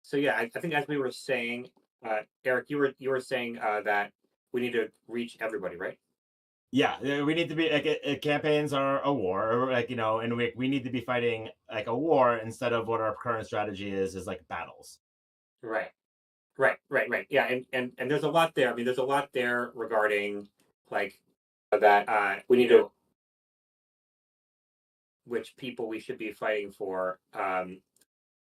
So yeah, I think as we were saying, Eric, you were saying that we need to reach everybody, right? Yeah, we need to be like campaigns are a war, or like and we need to be fighting like a war instead of what our current strategy is like battles. Right. Right. Yeah, and there's a lot there. I mean, there's a lot there regarding like that we need to which people we should be fighting for.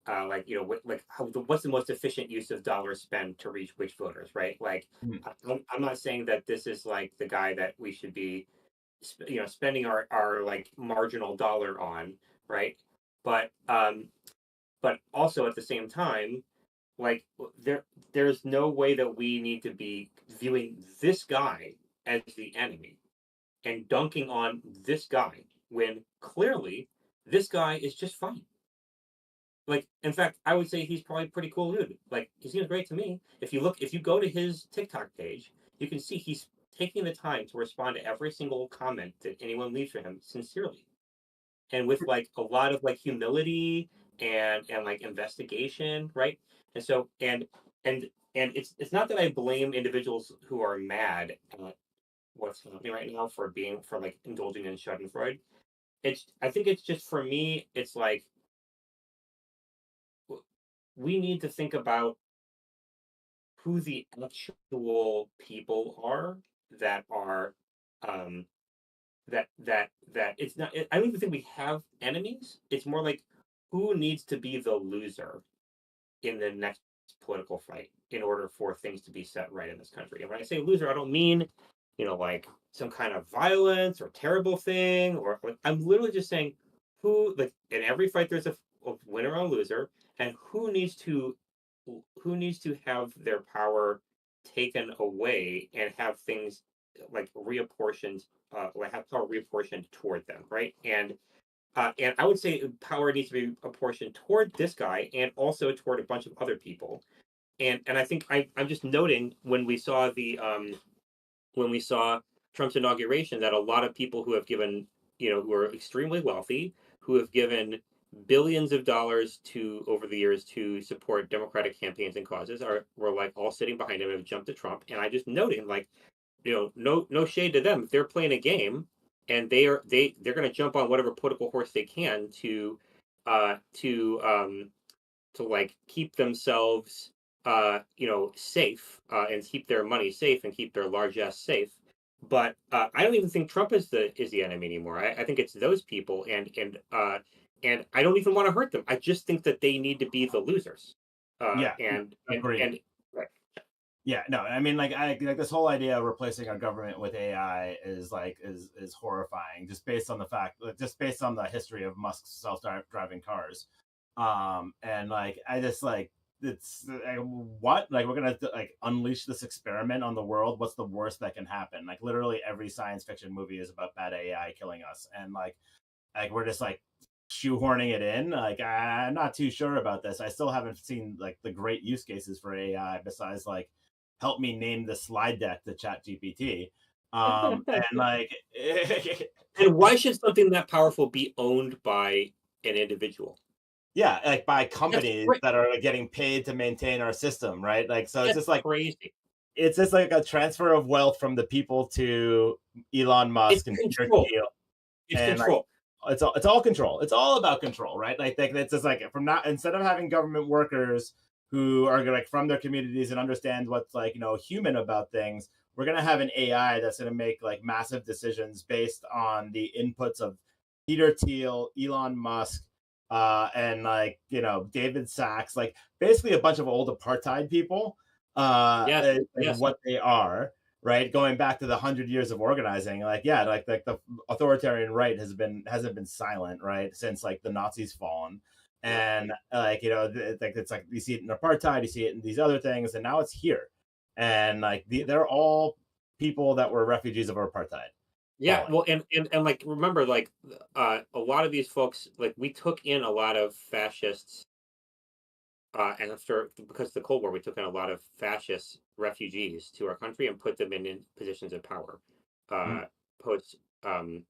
Like like what's the most efficient use of dollars spent to reach which voters, right? Like, Mm. I'm not saying that this is like the guy that we should be, spending our like marginal dollar on, right? But but also at the same time, like there's no way that we need to be viewing this guy as the enemy and dunking on this guy when clearly this guy is just fine. Like, in fact, I would say he's probably pretty cool dude. Like, he seems great to me. If you go to his TikTok page, you can see he's taking the time to respond to every single comment that anyone leaves for him sincerely, and with like a lot of like humility and like investigation, right? And so and it's not that I blame individuals who are mad at what's happening right now for like indulging in Schadenfreude. I think it's just for me, it's like we need to think about who the actual people are that are um that it's not I don't even think we have enemies. It's more like who needs to be the loser in the next political fight in order for things to be set right in this country. And when I say loser, I don't mean, like some kind of violence or terrible thing, or I'm literally just saying who, like, in every fight there's a winner and a loser, and who needs to have their power taken away and have things like reapportioned, like have power reapportioned toward them, right? And I would say power needs to be apportioned toward this guy and also toward a bunch of other people. And I think I'm just noting when we saw Trump's inauguration that a lot of people who have given, who are extremely wealthy, who have given billions of dollars to over the years to support Democratic campaigns and causes were like all sitting behind him and have jumped to Trump. And I just noting like, no shade to them. If they're playing a game and they're going to jump on whatever political horse they can uh to um to like keep themselves safe, and keep their money safe and keep their largesse safe. But I don't even think Trump is the enemy anymore. I think it's those people, and I don't even want to hurt them. I just think that they need to be the losers. Yeah, agreed. And right. Yeah, no, I mean, like, I like this whole idea of replacing our government with AI is horrifying, just based on the fact, like, just based on the history of Musk's self-driving cars, and like, I just like it's like, what, like, we're gonna like unleash this experiment on the world. What's the worst that can happen? Like, literally every science fiction movie is about bad AI killing us, and like we're just like shoehorning it in. Like, I'm not too sure about this. I still haven't seen like the great use cases for AI besides like help me name the slide deck to Chat GPT. And like, And why should something that powerful be owned by an individual? yeah, like by That's companies great. that are like, getting paid to maintain our system, right? Like, so That's crazy. it's just like a transfer of wealth from the people to Elon It's Musk and Peter control. Thiel, It's and like control. it's all control. It's all about control, right? Like, it's just like, from not, instead of having government workers who are like from their communities and understand what's like human about things, we're gonna have an AI that's gonna make like massive decisions based on the inputs of Peter Thiel, Elon Musk, and like David Sachs, like basically a bunch of old apartheid people, Yes. like Yes. what they are, right? Going back to the 100 years of organizing, like, yeah, like the authoritarian right hasn't been silent, right, since like the Nazis fallen, and like it's like you see it in apartheid, you see it in these other things, and now it's here, and like they're all people that were refugees of apartheid Yeah, falling. well, and like remember, like a lot of these folks, like we took in a lot of fascists, and after because of the Cold War, we took in a lot of fascist refugees to our country and put them in positions of power, Mm. uh, post um,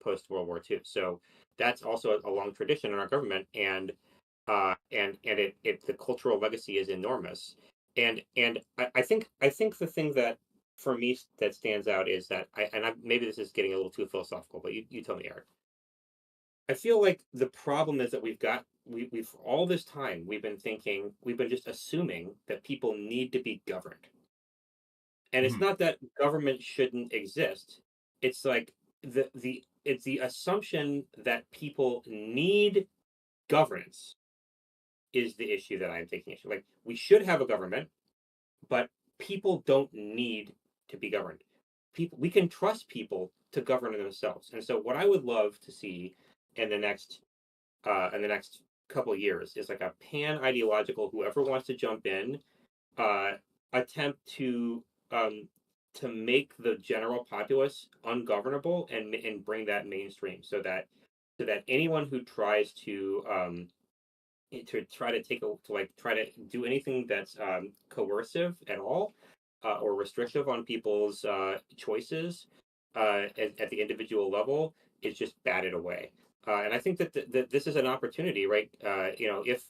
post World War II. So that's also a long tradition in our government, and the cultural legacy is enormous. I think the thing that for me that stands out is that maybe this is getting a little too philosophical, but you tell me, Eric. I feel like the problem is that we've all this time we've been just assuming that people need to be governed. And it's Mhm. not that government shouldn't exist. It's like it's the assumption that people need governance is the issue that I'm taking issue. Like we should have a government, but people don't need to be governed. People we can trust people to govern themselves. And so what I would love to see in the next couple of years is like a pan ideological whoever wants to jump in uh, attempt um, to make the general populace ungovernable and bring that mainstream so that anyone who tries to try to try to do anything that's coercive at all or restrictive on people's choices at the individual level is just batted away. And I think that this is an opportunity, right? If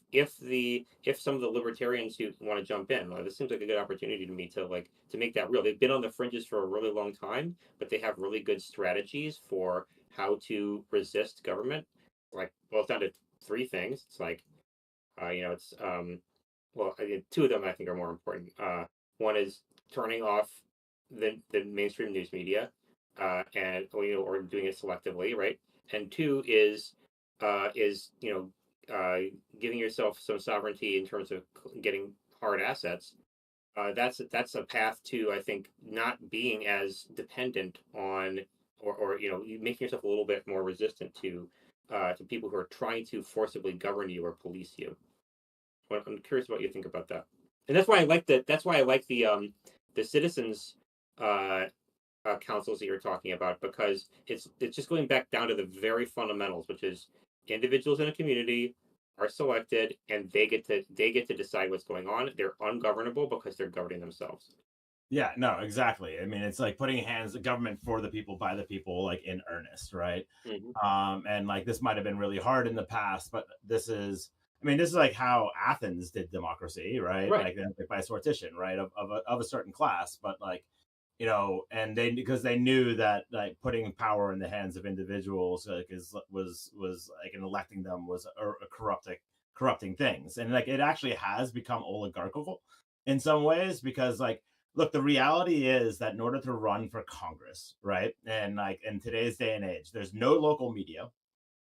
some of the libertarians who want to jump in, this seems like a good opportunity to me to make that real. They've been on the fringes for a really long time, but they have really good strategies for how to resist government. Like, well, it's down to three things. It's like it's well, two of them I think are more important. One is turning off the mainstream news media, and or doing it selectively, right? And two is giving yourself some sovereignty in terms of getting hard assets. That's a path to I think not being as dependent on or making yourself a little bit more resistant to people who are trying to forcibly govern you or police you. I'm curious what you think about that. And that's why I like the the citizens uh, councils that you're talking about because it's just going back down to the very fundamentals, which is individuals in a community are selected and they get to decide what's going on. They're ungovernable because they're governing themselves. Yeah, no, exactly. I mean, it's like putting hands of government for the people by the people, like in earnest, right? Hmm. And like this might have been really hard in the past, but this is, I mean, this is like how Athens did democracy, right? Right. Like by sortition, right, of a certain class, but like and they because they knew that like putting power in the hands of individuals like was like and electing them was a corrupting things, and like it actually has become oligarchical in some ways because like look, the reality is that in order to run for Congress, right, and like in today's day and age, there's no local media,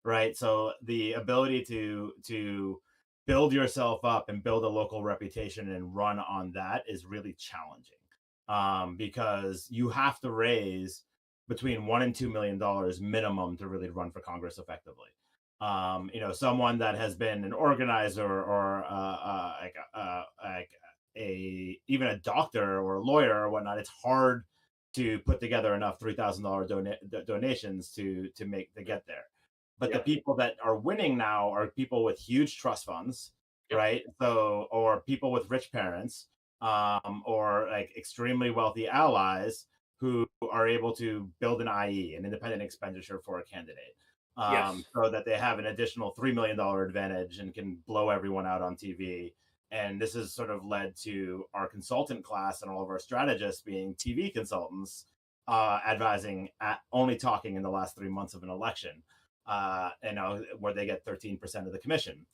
right? So the ability to build yourself up and build a local reputation and run on that is really challenging, because you have to raise between $1 and $2 million minimum to really run for Congress effectively. Someone that has been an organizer or like a even a doctor or a lawyer or whatnot, it's hard to put together enough $3,000 donations to get there. But the Yeah. people that are winning now are people with huge trust funds, Yep. right? So, or people with rich parents, or like extremely wealthy allies who are able to build an IE, an independent expenditure for a candidate, Yes. so that they have an additional $3 million advantage and can blow everyone out on TV. And this has sort of led to our consultant class and all of our strategists being TV consultants, advising at only talking in the last 3 months of an election, where they get 13% of the commission.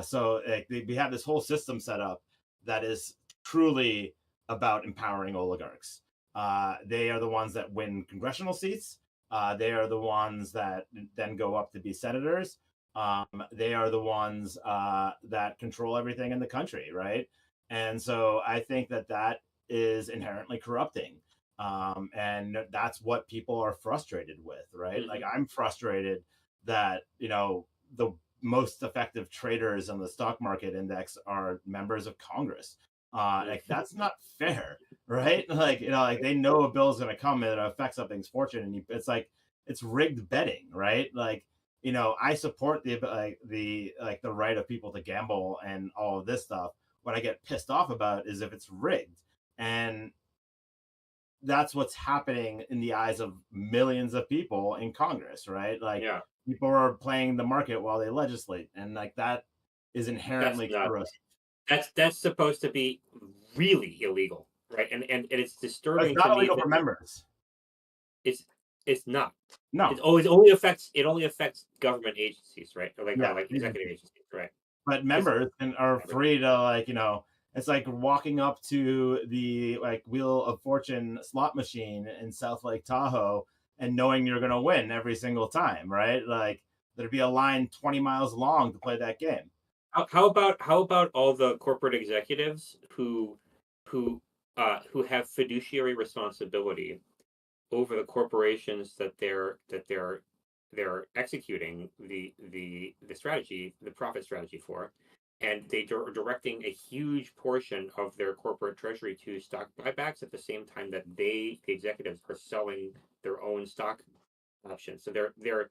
So we have this whole system set up that is truly about empowering oligarchs. They are the ones that win congressional seats. They are the ones that then go up to be senators. They are the ones that control everything in the country, right? And so I think that is inherently corrupting. And that's what people are frustrated with, right? Like Hmm. I'm frustrated that the most effective traders on the stock market index are members of Congress. Like that's not fair, right? Like like they know a bill is going to come and it affects something's fortune, and it's like it's rigged betting, right? Like I support the right of people to gamble and all of this stuff. What I get pissed off about is if it's rigged, and that's what's happening in the eyes of millions of people in Congress, right? Like Yeah. people are playing the market while they legislate, and like that is That's inherently nuts. corrosive. That's supposed to be really illegal, right? And it's It's disturbing to not me illegal that for members. it's it's not. No. It only affects government agencies, right? Or Yeah. like executive agencies, right? But Because members are free to, like, it's like walking up to the, like, Wheel of Fortune slot machine in South Lake Tahoe and knowing you're going to win every single time, right? Like, there'd be a line 20 miles long to play that game. how about all the corporate executives who who have fiduciary responsibility over the corporations they're executing the strategy, the profit strategy for, and are directing a huge portion of their corporate treasury to stock buybacks at the same time that the executives are selling their own stock options. So they're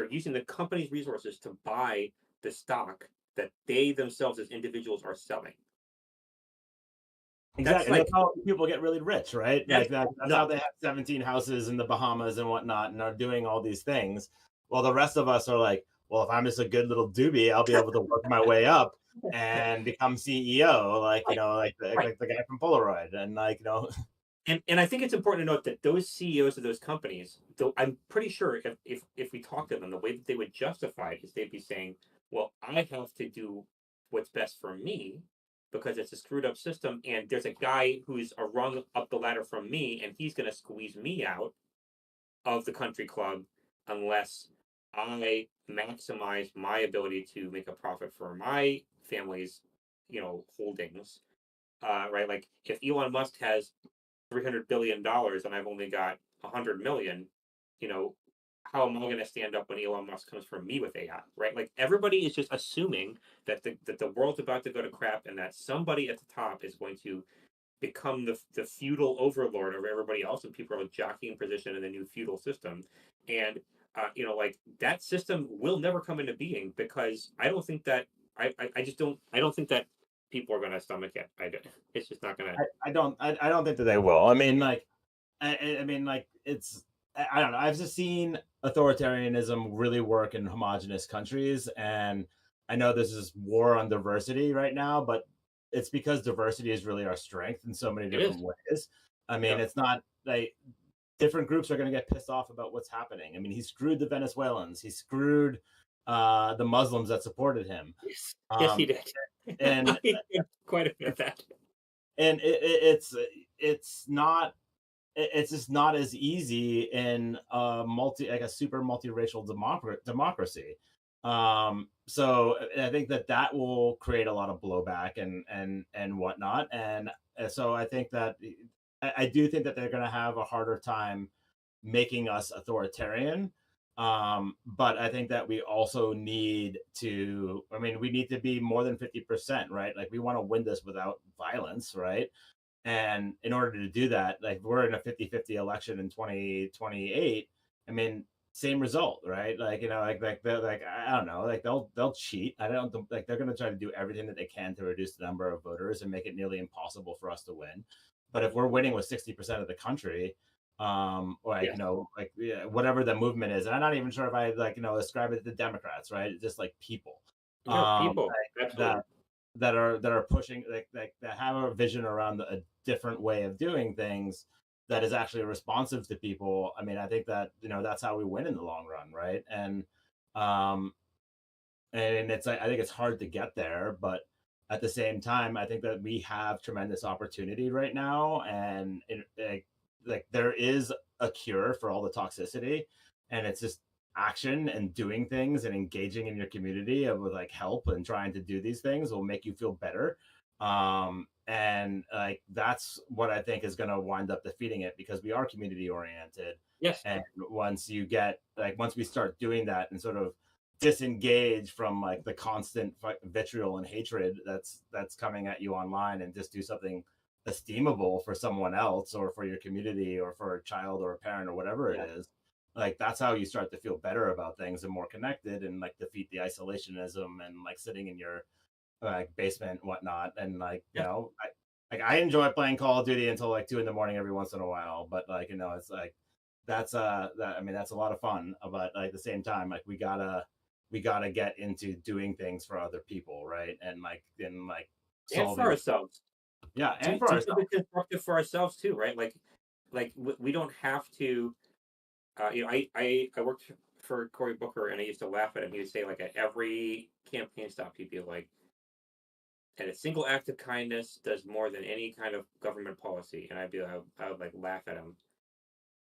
using the company's resources to buy the stock that they themselves as individuals are selling. That's Exactly. And that's like how people get really rich, right? that's Like that's how nuts. they have 17 houses in the Bahamas and whatnot and are doing all these things. Well, the rest of us are like, well, if I'm just a good little doobie, I'll be able to work my way up and become CEO, like, Right, right. like the guy from Polaroid. And, like, And I think it's important to note that those CEOs of those companies, though I'm pretty sure if we talk to them, the way that they would justify it is they'd be saying, "Well, I have to do what's best for me because it's a screwed up system, and there's a guy who's a rung up the ladder from me, and he's going to squeeze me out of the country club unless I maximize my ability to make a profit for my family's, holdings." Right? Like if Elon Musk has $300 billion and I've only got 100 million, you know, how am I going to stand up when Elon Musk comes for me with AI? Right? Like everybody is just assuming that the world's about to go to crap and that somebody at the top is going to become the feudal overlord over everybody else, and people are like jockeying position in the new feudal system. And like that system will never come into being because I don't think that I just don't think that people are going to stomach it. It's just not going to. I don't think that they will. I mean, like, I mean, like, I don't know. I've just seen authoritarianism really work in homogenous countries, and I know this is war on diversity right now, but it's because diversity is really our strength in so many It different is. ways. I mean, Yeah. it's not like different groups are going to get pissed off about what's happening. I mean, he screwed the Venezuelans, he screwed the Muslims that supported him, Yes. Yes, he um, did. and I did quite a bit of that. it's not it's just not as easy in a super multiracial democracy. So I think that will create a lot of blowback and whatnot. And so I think that I do think that they're going to have a harder time making us authoritarian. But I think that we also need to, I mean, we need to be more than 50%, right? Like, we want to win this without violence, right? And in order to do that, like, we're in a 50-50 election in 2028. I mean, same result, right? Like, they're like, I don't know, like, they'll cheat. I don't like, they're going to try to do everything that they can to reduce the number of voters and make it nearly impossible for us to win. But if we're winning with 60% of the country, or, like, Yes. like, yeah, whatever the movement is, and I'm not even sure if I, like, ascribe it to the Democrats, right? It's just like people, No, people. like, Absolutely. that are pushing, like that have a vision around a different way of doing things that is actually responsive to people. I mean, I think that, that's how we win in the long run, right? Um and it's, I think it's hard to get there, but at the same time, I think that we have tremendous opportunity right now, and like there is a cure for all the toxicity, and it's just action and doing things and engaging in your community with, like, help and trying to do these things will make you feel better. And, like, that's what I think is going to wind up defeating it, because we are community oriented. Yes. And once we start doing that and sort of disengage from, like, the constant vitriol and hatred that's coming at you online, and just do something esteemable for someone else or for your community or for a child or a parent or whatever it Yeah. is, like, that's how you start to feel better about things and more connected, and, like, defeat the isolationism and, like, sitting in your, like, basement and whatnot. And, like, Yeah. I enjoy playing Call of Duty until like 2 in the morning every once in a while, but, like, it's like, that's I mean, that's a lot of fun, but, like, at the same time, like, we gotta we got to get into doing things for other people, right? And And for solving, ourselves, yeah, and do for do something ourselves. constructive for ourselves too, right? Like we don't have to. I worked for Cory Booker, and I used to laugh at him. He would say like at every campaign stop, he'd be like, "And a single act of kindness does more than any kind of government policy." And I would like laugh at him.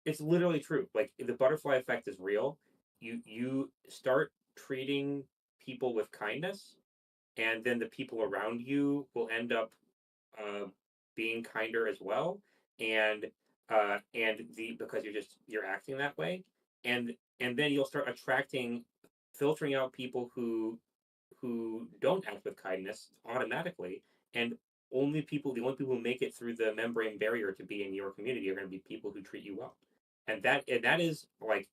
It's literally true. Like the butterfly effect is real. You start treating people with kindness, and then the people around you will end up uh, being kinder as well, and the because you're acting that way, and then you'll start attracting, filtering out people who don't act with kindness automatically, and the only people who make it through the membrane barrier to be in your community are going to be people who treat you well, and that is like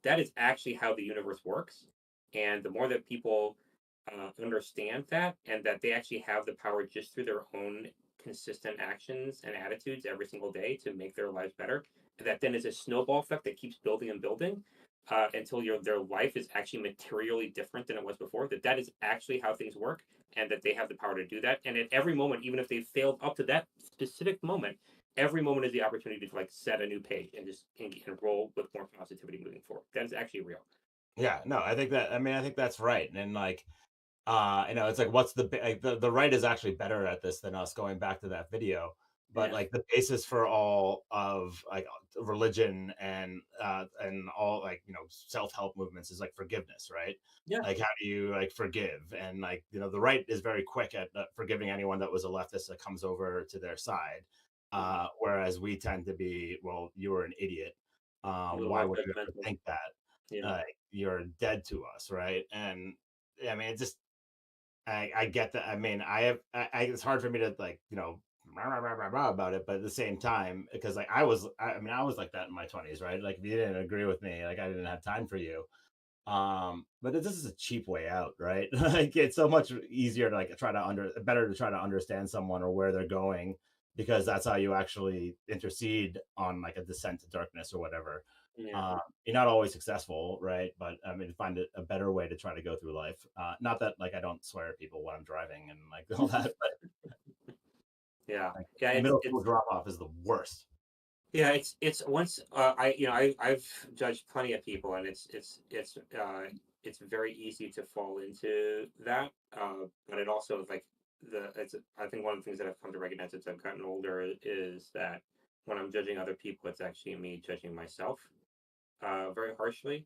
that is actually how the universe works. And the more that people understand that, and that they actually have the power just through their own consistent actions and attitudes every single day to make their lives better, that then is a snowball effect that keeps building and building until their life is actually materially different than it was before. That is actually how things work, and that they have the power to do that. And at every moment, even if they failed up to that specific moment, every moment is the opportunity to like set a new page and just and roll with more positivity moving forward. That is actually real. Yeah, no, I think that's right. And it's like, what's the right is actually better at this than us, going back to that video. But Yeah. like the basis for all of religion and all, self-help movements is like forgiveness, right? Yeah. Like, how do you like forgive? And the right is very quick at forgiving anyone that was a leftist that comes over to their side. Mm-hmm. Whereas we tend to be, well, you were an idiot. A little Why more would you ever judgmental. think that? Yeah. You're dead to us, right? And I mean, it just I get that. I mean, it's hard for me to rah, rah, rah, rah, rah about it, but at the same time, because like I was like that in my 20s, right? Like if you didn't agree with me, like I didn't have time for you. But this is a cheap way out, right? Like it's so much easier to like better to try to understand someone or where they're going, because that's how you actually intercede on like a descent to darkness or whatever. Yeah. You're not always successful, right? But I mean, find a better way to try to go through life. Not that like I don't swear at people when I'm driving and like all that, but Yeah. like Yeah. It's middle school it's drop off is the worst. yeah. It's once I've judged plenty of people, and it's very easy to fall into that. But it also is like I think one of the things that I've come to recognize as I've gotten older is that when I'm judging other people, it's actually me judging myself very harshly.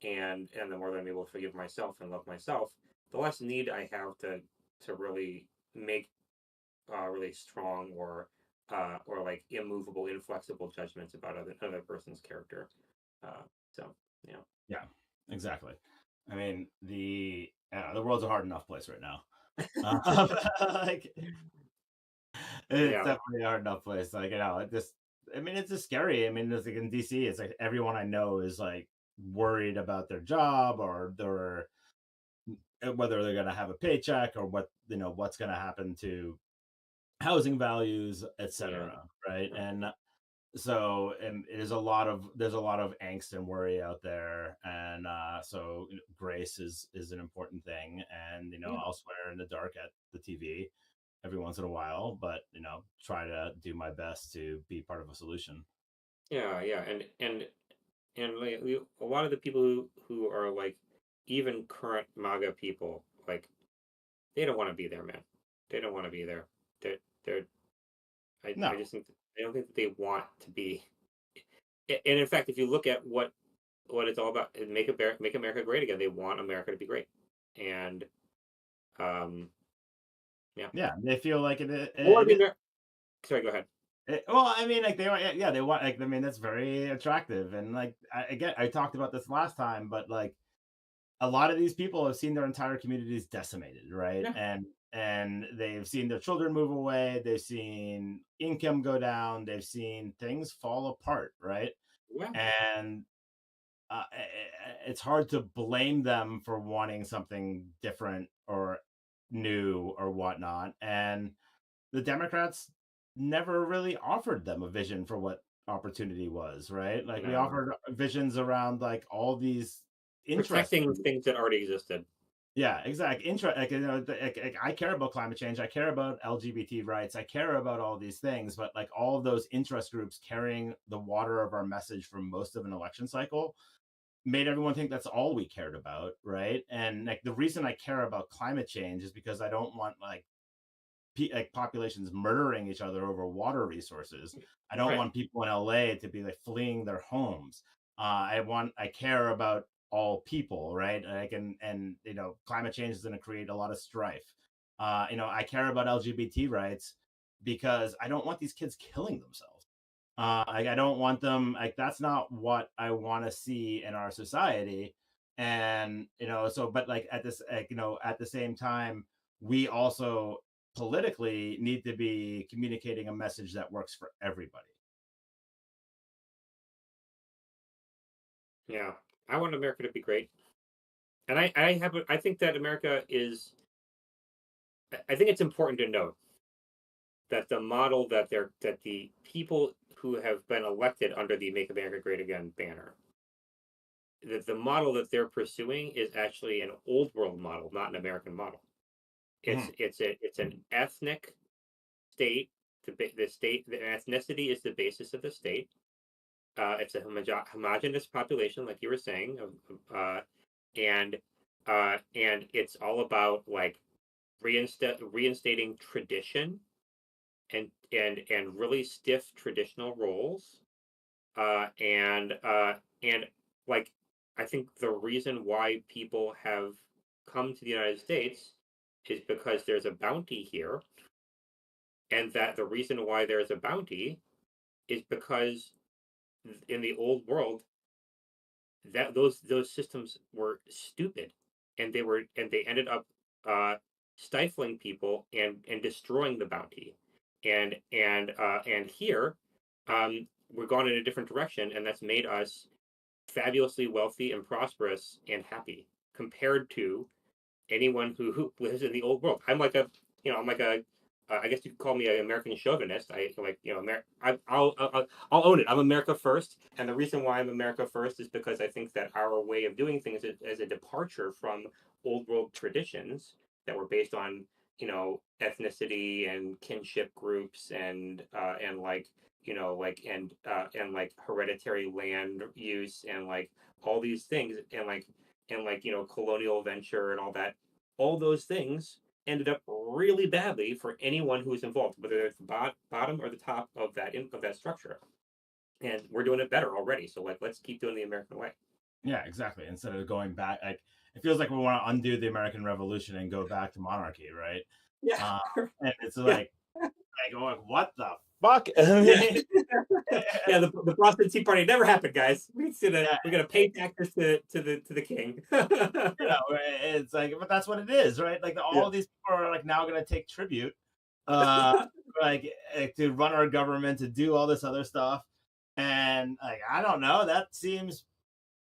And the more that I'm able to forgive myself and love myself, the less need I have to really make really strong or like immovable, inflexible judgments about another person's character. So yeah, Yeah, exactly. I mean, the world's a hard enough place right now. Um, like it's yeah, definitely a hard enough place. Like, I mean, it's just scary. I mean, it's like in DC, it's like everyone I know is like worried about their job or whether they're going to have a paycheck or what's going to happen to housing values, yeah, etc. Right. And so, and there's a lot of angst and worry out there. And so grace is an important thing. And yeah, I'll swear in the dark at the TV every once in a while, but try to do my best to be part of a solution. yeah, and like, a lot of the people who are like even current MAGA people, like they don't want to be there, man. They don't want to be there. They're I No. just think I don't think that they want to be. And in fact, if you look at what it's all about, make America great again. They want America to be great, and um, yeah, Yeah, they feel like or it the is. Amer- sorry, go ahead. Well, I mean, like they want, yeah, they want, like, I mean, that's very attractive, and like, again, I talked about this last time, but like, a lot of these people have seen their entire communities decimated, right? Yeah, And they've seen their children move away, they've seen income go down, they've seen things fall apart, right? yeah, And it's hard to blame them for wanting something different or new or whatnot. And the Democrats never really offered them a vision for what opportunity was, right? Like we no, offered visions around like all these interest Protecting groups. things that already existed. Yeah, exactly. I care about climate change. I care about LGBT rights. I care about all these things, but like all of those interest groups carrying the water of our message for most of an election cycle made everyone think that's all we cared about, right? And like the reason I care about climate change is because I don't want like populations murdering each other over water resources. I don't Right. want people in LA to be like fleeing their homes. I care about all people, right? Like and climate change is going to create a lot of strife. I care about LGBT rights because I don't want these kids killing themselves. I don't want them, like that's not what I want to see in our society. And but like at this at the same time, we also politically need to be communicating a message that works for everybody. Yeah. I want America to be great. And I think that America is, I think it's important to note that the model that the people who have been elected under the Make America Great Again banner, that the model that they're pursuing is actually an old world model, not an American model. Mhm. It's an ethnic state. The state, the ethnicity is the basis of the state. It's a homogenous population, like you were saying, and and it's all about like reinstating tradition and really stiff traditional roles. And like I think the reason why people have come to the United States is because there's a bounty here, and that the reason why there's a bounty is because in the old world that those systems were stupid, and they ended up uh, stifling people and destroying the bounty, and here we're going in a different direction, and that's made us fabulously wealthy and prosperous and happy compared to anyone who lives in the old world. I'm like a, I guess you could call me an American chauvinist. I like, I'll own it. I'm America first, and the reason why I'm America first is because I think that our way of doing things is a departure from old world traditions that were based on ethnicity and kinship groups and like and like hereditary land use and like all these things and like colonial venture and all those things ended up really badly for anyone who was involved, whether it's the bottom or the top of that structure. And we're doing it better already. So like, let's keep doing the American way. Yeah, exactly. Instead of going back, like it feels like we want to undo the American Revolution and go back to monarchy, right? Yeah, uh, and it's yeah, like going, what the fuck? I yeah, mean, yeah. The Boston Tea Party never happened, guys. yeah, We're gonna pay taxes to the king. it's like, but that's what it is, right? Like Yeah. all of these people are like now going to take tribute, uh, like to run our government, to do all this other stuff, and like I don't know, that seems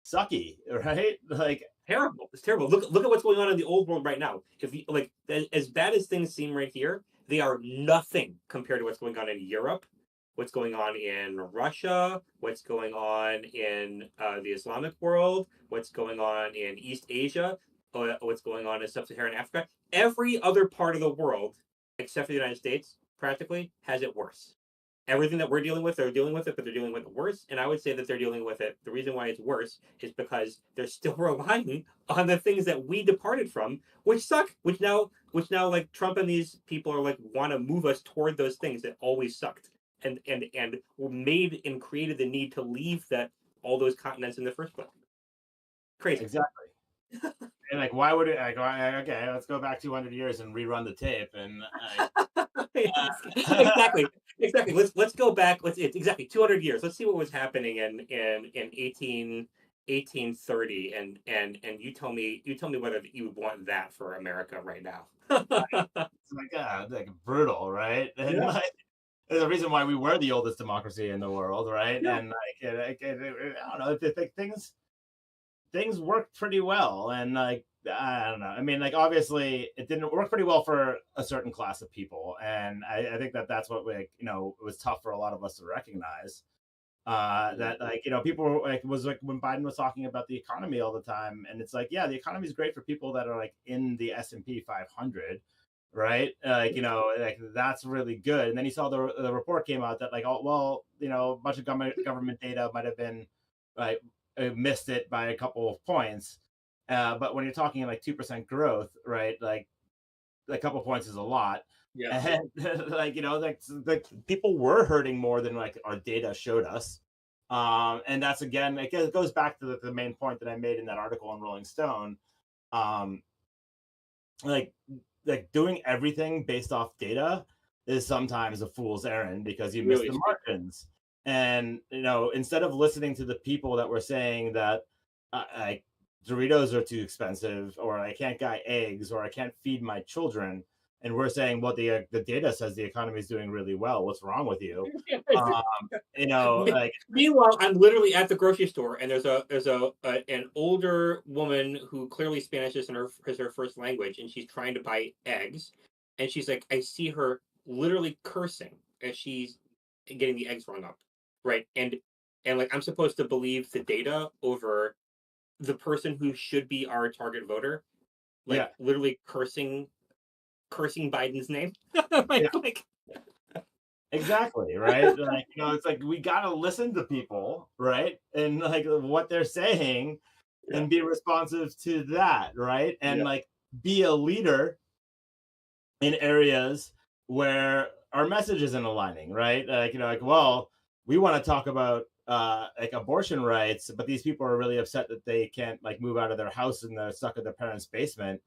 sucky, right? Like, Terrible. It's terrible. Look at what's going on in the old world right now. If you like, as bad as things seem right here, they are nothing compared to what's going on in Europe, what's going on in Russia, what's going on in the Islamic world, what's going on in East Asia, what's going on in Sub-Saharan Africa. Every other part of the world, except for the United States, practically has it worse. Everything that we're dealing with, they're dealing with it, but they're dealing with it worse. And I would say that they're dealing with it. The reason why it's worse is because they're still relying on the things that we departed from, which suck. Which now, like Trump and these people are like want to move us toward those things that always sucked, and were made and created the need to leave that all those continents in the first place. Crazy. exactly. And like, why would it? Like, okay, let's go back 200 years and rerun the tape, and Exactly. Exactly. Let's go back. It's exactly 200 years. Let's see what was happening in 1830 and you tell me whether you would want that for America right now. it's like brutal, right? And Yeah. like, there's a reason why we were the oldest democracy in the world, right? Yeah. And like, I don't know, things worked pretty well, and like, I don't know. I mean, like, obviously, it didn't work pretty well for a certain class of people, and I think that that's what, like, it was tough for a lot of us to recognize. Mm. That like people were like was like when Biden was talking about the economy all the time, and it's like yeah, the economy is great for people that are like in the S&P 500, right? Like that's really good. And then he saw the report came out that like oh well, a bunch of government data might have been like missed it by a couple of points. But when you're talking like 2% growth, right? Like a couple points is a lot. Yes. And like people were hurting more than like our data showed us. And that's again, it goes back to the main point that I made in that article on Rolling Stone. Um, like like doing everything based off data is sometimes a fool's errand because you miss Really the stupid. margins. And instead of listening to the people that were saying that like Doritos are too expensive, or I can't buy eggs, or I can't feed my children, and we're saying, well, the data says the economy is doing really well. What's wrong with you? Um, like Meanwhile, I'm literally at the grocery store, and an older woman who clearly Spanish is her first language, and she's trying to buy eggs, and she's like, I see her literally cursing as she's getting the eggs rung up, right? And like I'm supposed to believe the data over the person who should be our target voter, yeah, like literally cursing Biden's name, yeah. like Exactly, right? Like, it's like we gotta listen to people, right? And like what they're saying yeah, and be responsive to that, right? And yeah. like be a leader in areas where our message isn't aligning, right? Like, like, well, we want to talk about like abortion rights, but these people are really upset that they can't like move out of their house and they're stuck in their parents' basement.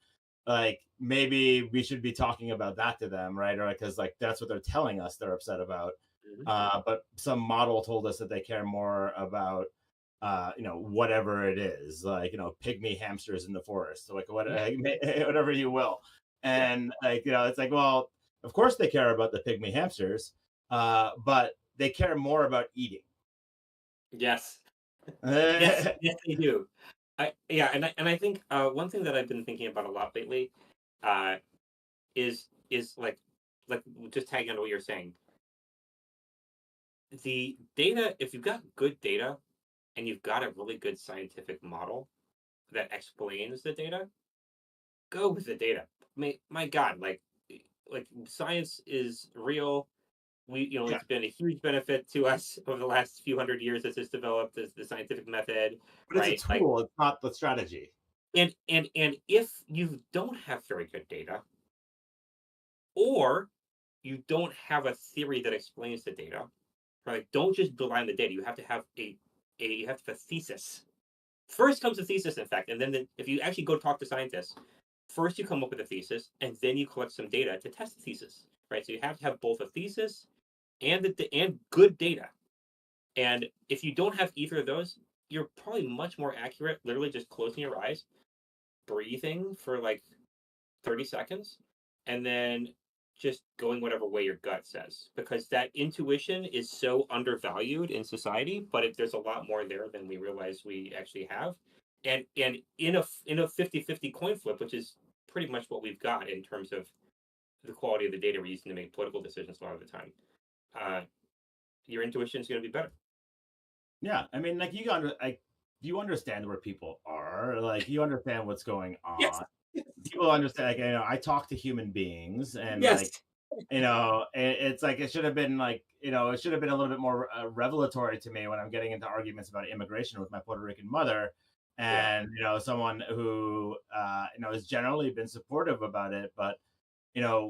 Like maybe we should be talking about that to them, right? Or because like that's what they're telling us they're upset about. Mhm. But some model told us that they care more about whatever it is, like pygmy hamsters in the forest, so like what whatever you will. Yeah. And like it's like, well, of course they care about the pygmy hamsters, but they care more about eating. Yes. Yes, yes, they do. And I think one thing that I've been thinking about a lot lately uh, is like just tagging on to what you're saying. The data, if you've got good data and you've got a really good scientific model that explains the data, go with the data. My God, like science is real. Yeah, It's been a huge benefit to us over the last few hundred years as it's developed as the scientific method, but it's a right? Like tool, it's not the strategy. and if you don't have very good data, or you don't have a theory that explains the data, right? Don't just rely on the data. You have to have a thesis. First comes a thesis, in fact, and then if you actually go talk to scientists, first you come up with a thesis, and then you collect some data to test the thesis, right? So you have to have both a thesis and good data. And if you don't have either of those, you're probably much more accurate. Literally, just closing your eyes, breathing for like 30 seconds, and then just going whatever way your gut says, because that intuition is so undervalued in society, but there's a lot more there than we realize we actually have. And in a 50-50 coin flip, which is pretty much what we've got in terms of the quality of the data we're using to make political decisions a lot of the time, uh, your intuition is going to be better. Yeah, I mean, like you understand where people are, like you understand what's going Yes. on. People understand, like I talk to human beings, and like Yes. it's like it should have been like it should have been a little bit more revelatory to me when I'm getting into arguments about immigration with my Puerto Rican mother, Yeah. and someone who has generally been supportive about it, but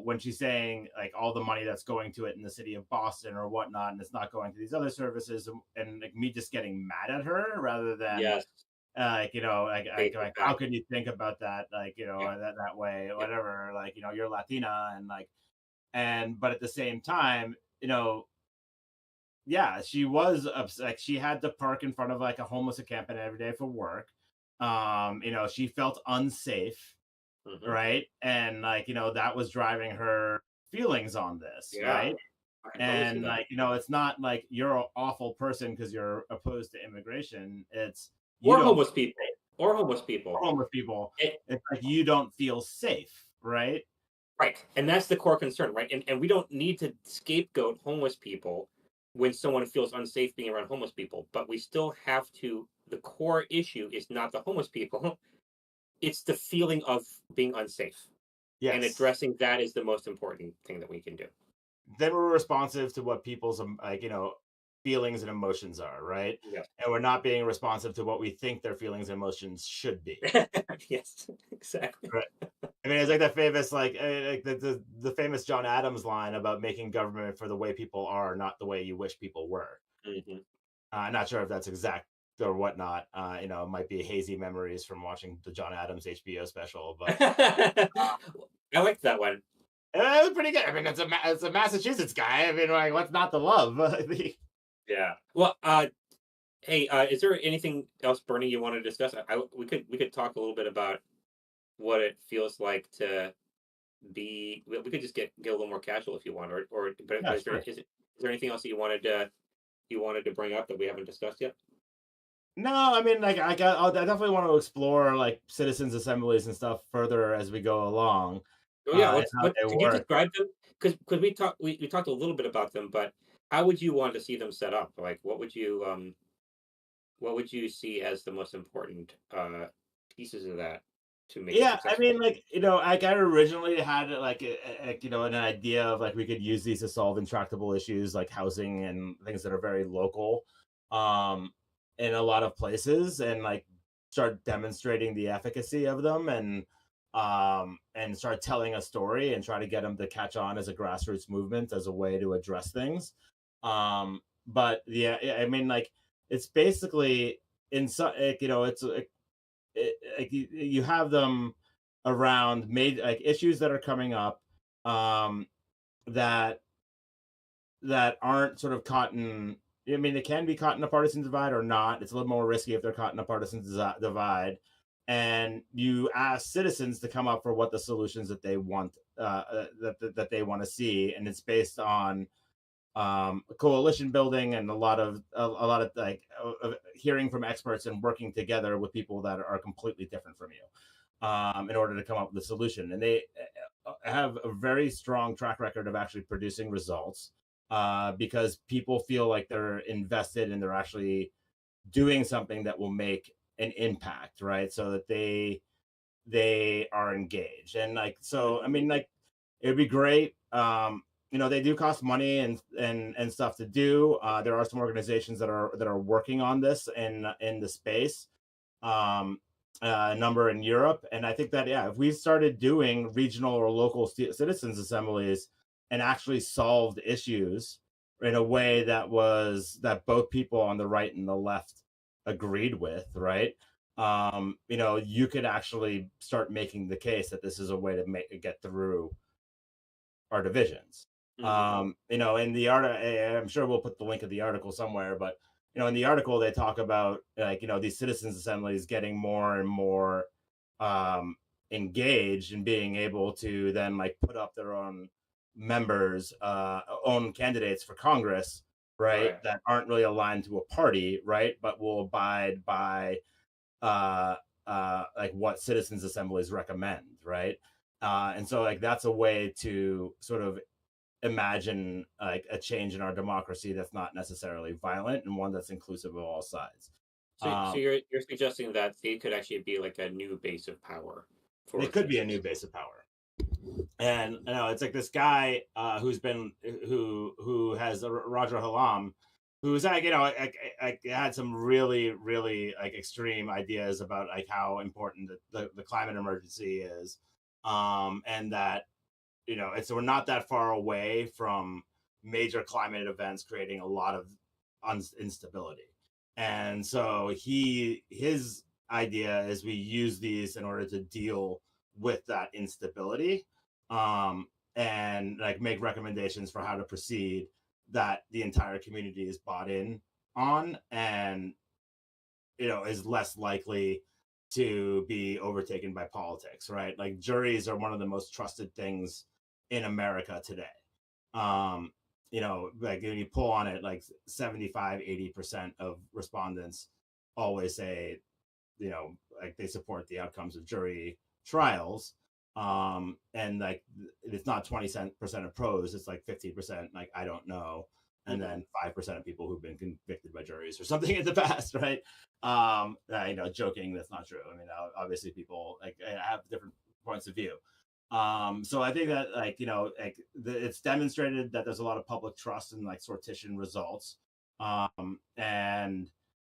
when she's saying like all the money that's going to it in the city of Boston or whatnot, and it's not going to these other services, and like me just getting mad at her rather than Yes. like how Back. could you think about that, like Yeah. that way, Yeah. whatever, like you're Latina, and like but at the same time, yeah, she was upset. Like she had to park in front of like a homeless encampment every day for work. She felt unsafe, Hmm. right? And like, that was driving her feelings on this, Yeah. right? I can totally see And that. like, it's not like you're an awful person because you're opposed to immigration. It's you Or don't homeless people. Or homeless for people. homeless people. It, It's like you don't feel safe, right? right. And that's the core concern, right? And we don't need to scapegoat homeless people when someone feels unsafe being around homeless people, but we still have to. The core issue is not the homeless people; it's the feeling of being unsafe, and Yes. addressing that is the most important thing that we can do. Then we're responsive to what people's like, feelings and emotions are, right? Yes. And we're not being responsive to what we think their feelings and emotions should be. Yes, exactly. Right. I mean, it's like that famous, like the famous John Adams line about making government for the way people are, not the way you wish people were. Mhm. I'm not sure if that's exact or whatnot. It might be hazy memories from watching the John Adams HBO special, but I like that one. it was pretty good. I mean, it's a Massachusetts guy. I mean, like, what's not to love? Yeah. Well, hey, is there anything else, Bernie, you want to discuss? We could talk a little bit about what it feels like to be. We could just get a little more casual if you want, or but Yeah, is there sure. is there anything else that you wanted to bring up that we haven't discussed yet? No, I mean, like, I definitely want to explore like citizens assemblies and stuff further as we go along, Oh yeah, and how what they could you work. describe them? Because we talked a little bit about them, but how would you want to see them set up? Like, what would you see as the most important pieces of that to make it Yeah, I successful? mean, like, like I originally had like an idea of like we could use these to solve intractable issues like housing and things that are very local, um, in a lot of places, and like start demonstrating the efficacy of them, and start telling a story and try to get them to catch on as a grassroots movement as a way to address things. But yeah, I mean, like, it's basically in some, like, it's like you have them around made like issues that are coming up, um that aren't sort of caught in, I mean, they can be caught in a partisan divide or not. It's a little more risky if they're caught in a partisan divide, and you ask citizens to come up for what the solutions that they want, that they want to see, and it's based on coalition building and a lot of like hearing from experts and working together with people that are completely different from you, in order to come up with a solution. And they have a very strong track record of actually producing results, because people feel like they're invested and they're actually doing something that will make an impact, right? So that they are engaged. And like, so I Mhm. mean, like, it'd be great. They do cost money and stuff to do. There are some organizations that are working on this in the space, um a number in Europe. And I think that, yeah, if we started doing regional or local citizens assemblies and actually solved issues in a way that both people on the right and the left agreed with, right? You could actually start making the case that this is a way to get through our divisions. Mhm. In the art, I'm sure we'll put the link of the article somewhere, but in the article they talk about, like, these citizens assemblies getting more and more um, engaged and being able to then like put up their own members, own candidates for Congress, right? Right. That aren't really aligned to a party, right? But will abide by uh like what citizens assemblies recommend, right? And so like that's a way to sort of imagine like a change in our democracy that's not necessarily violent and one that's inclusive of all sides. So um you're suggesting that it could actually be like a new base of power they for could be a citizens. new base of power. And it's like this guy, who has Roger Halam, who's like, had some really really like extreme ideas about like how important the climate emergency is, and that, it's we're not that far away from major climate events creating a lot of instability. And so his idea is we use these in order to deal with that instability, um, and like make recommendations for how to proceed that the entire community is bought in on, and is less likely to be overtaken by politics, right? Like, juries are one of the most trusted things in America today. Like, when you pull on it, like 75-80% of respondents always say, like, they support the outcomes of jury trials. And like, it's not 20% of pros, it's like 50% like, I don't know. and Hmm. then 5% of people who've been convicted by juries or something in the past, right? Joking, that's not true. I mean, obviously people like have different points of view. So I think that it's demonstrated that there's a lot of public trust in like sortition results. And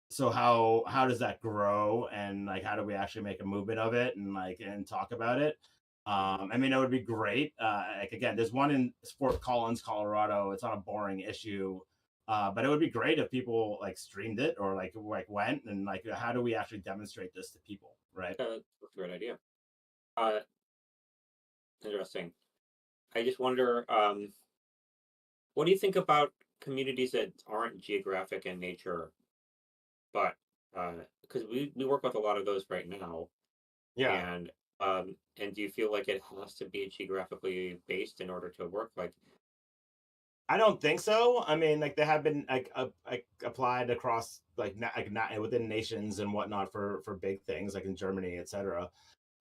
so how does that grow, and like how do we actually make a movement of it and talk about it? I mean, it would be great. Like again, there's one in Fort Collins, Colorado. It's not a boring issue, but it would be great if people like streamed it or like went and like how do we actually demonstrate this to people, right? That's a great idea. Uh, Interesting. I just wonder, what do you think about communities that aren't geographic in nature, but because we work with a lot of those right now, Yeah, and do you feel like it has to be geographically based in order to work? Like, I don't think so. I mean, like they have been like applied across not within nations and whatnot for big things like in Germany, etc.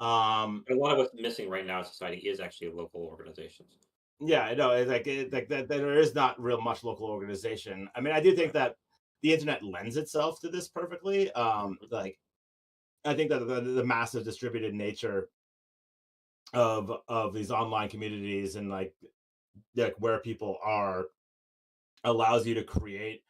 Um, a lot of what's missing right now in society is actually local organizations. yeah, I know. Like that there is not real much local organization. I mean, I do think Right. that the internet lends itself to this perfectly. Mhm. Like I think that the massive distributed nature of these online communities and like where people are allows you to create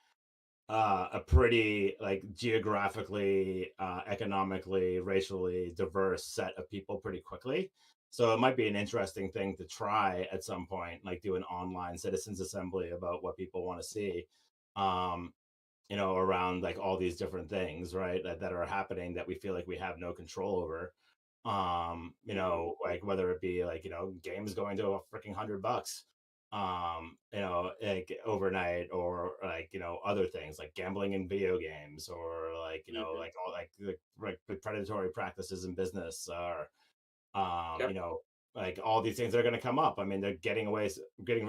a pretty like geographically, economically, racially diverse set of people pretty quickly. So it might be an interesting thing to try at some point, like do an online citizens assembly about what people want to see, um, around like all these different things, right, that are happening that we feel like we have no control over. Mhm. Like whether it be like, games going to a freaking $100, like overnight, or like, other things like gambling in video games, or like, Mhm. like all like predatory practices in business, or Yep. like all these things are going to come up. I mean, they're getting rid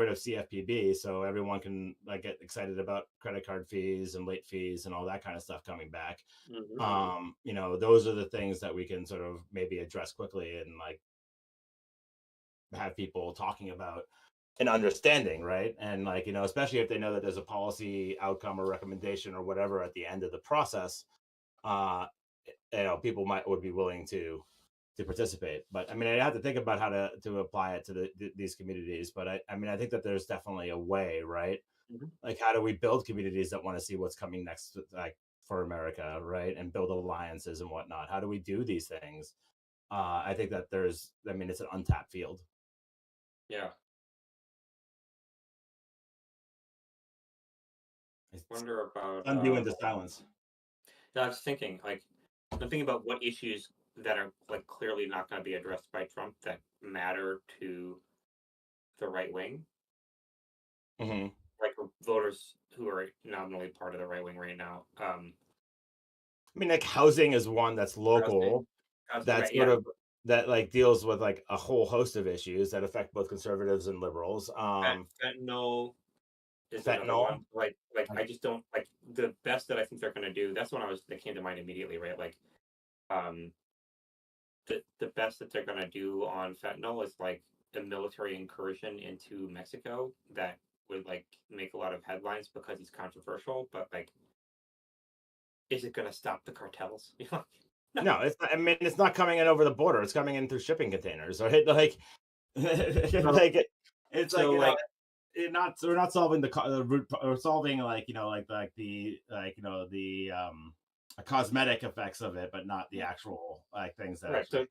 of CFPB, so everyone can like get excited about credit card fees and late fees and all that kind of stuff coming back. Mhm. Those are the things that we can sort of maybe address quickly and like have people talking about and understanding, right? And like, especially if they know that there's a policy outcome or recommendation or whatever at the end of the process, uh, people would be willing to participate. But I mean, I have to think about how to apply it to these communities. But I mean, I think that there's definitely a way, right? Mhm. Like, how do we build communities that want to see what's coming next, like for America, right? And build alliances and whatnot. How do we do these things? I think that I mean, it's an untapped field. Yeah. It's Wonder about. undue into silence. I was thinking, like, I'm thinking about what issues that are like clearly not going to be addressed by Trump that matter to the right wing, Hmm. like voters who are nominally part of the right wing right now. I mean, like housing is one that's Housing, local, housing, that's right? sort Yeah, of that like deals with like a whole host of issues that affect both conservatives and liberals. fentanyl is another Fentanyl. one. Like Like, I just don't like the best that I think they're going to do. That's one that came to mind immediately, right? Like, um, the best that they're going to do on fentanyl is like a military incursion into Mexico that would like make a lot of headlines because he's controversial, but like, is it going to stop the cartels? No. no, it's not, I mean, it's not coming in over the border. It's coming in through shipping containers, right? Like, So, like it's like, so like, we're not solving the root. We're solving like, the cosmetic effects of it, but not the actual like things that right. actually.